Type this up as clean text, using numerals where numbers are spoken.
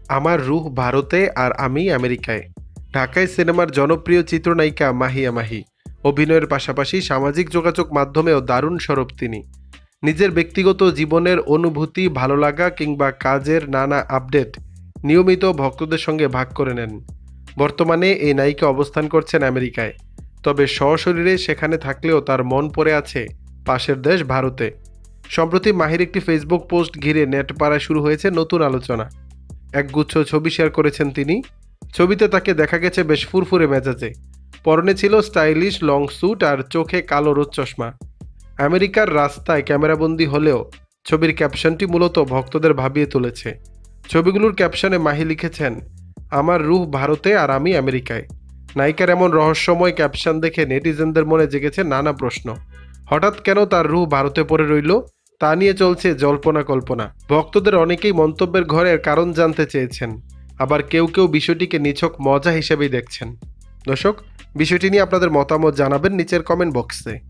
আমার রুহ ভারতে আর আমি আমেরিকায়। ঢাকায় সিনেমার জনপ্রিয় চিত্রনায়িকা মাহিয়া মাহি। অভিনয়ের পাশাপাশি সামাজিক যোগাযোগ মাধ্যমেও দারুণ সরব তিনি। নিজের ব্যক্তিগত জীবনের অনুভূতি, ভালো লাগা কিংবা কাজের নানা আপডেট নিয়মিত ভক্তদের সঙ্গে ভাগ করে নেন। বর্তমানে এই নায়িকা অবস্থান করছেন আমেরিকায়। তবে সশরীরে সেখানে থাকলেও তার মন পড়ে আছে পাশের দেশ ভারতে। সম্প্রতি মাহির একটি ফেসবুক পোস্ট ঘিরে নেট পাড়ায় শুরু হয়েছে নতুন আলোচনা। একগুচ্ছ ছবি শেয়ার করেছেন তিনি। ছবিতে তাকে দেখা গেছে বেশ ফুরফুরে মেজাজে। পরনে ছিল স্টাইলিশ লং স্যুট আর চোখে কালো রোদ চশমা। আমেরিকার রাস্তায় ক্যামেরাবন্দি হলেও ছবির ক্যাপশনটি মূলত ভক্তদের ভাবিয়ে তুলেছে। ছবিগুলোর ক্যাপশনে মাহি লিখেছেন, আমার রুহ ভারতে আর আমি আমেরিকায়। নায়িকার এমন রহস্যময় ক্যাপশন দেখে নেটিজেনদের মনে জেগেছে নানা প্রশ্ন। হঠাৎ কেন তার রুহ ভারতে পড়ে রইল, তা নিয়ে চলছে জল্পনা কল্পনা। ভক্তদের অনেকেই মন্তব্যের ঘরের কারণ জানতে চেয়েছেন। আবার কেউ কেউ বিষয়টিকে নিছক মজা হিসেবেই দেখছেন। দর্শক, বিষয়টি নিয়ে আপনাদের মতামত জানাবেন নিচের কমেন্ট বক্সে।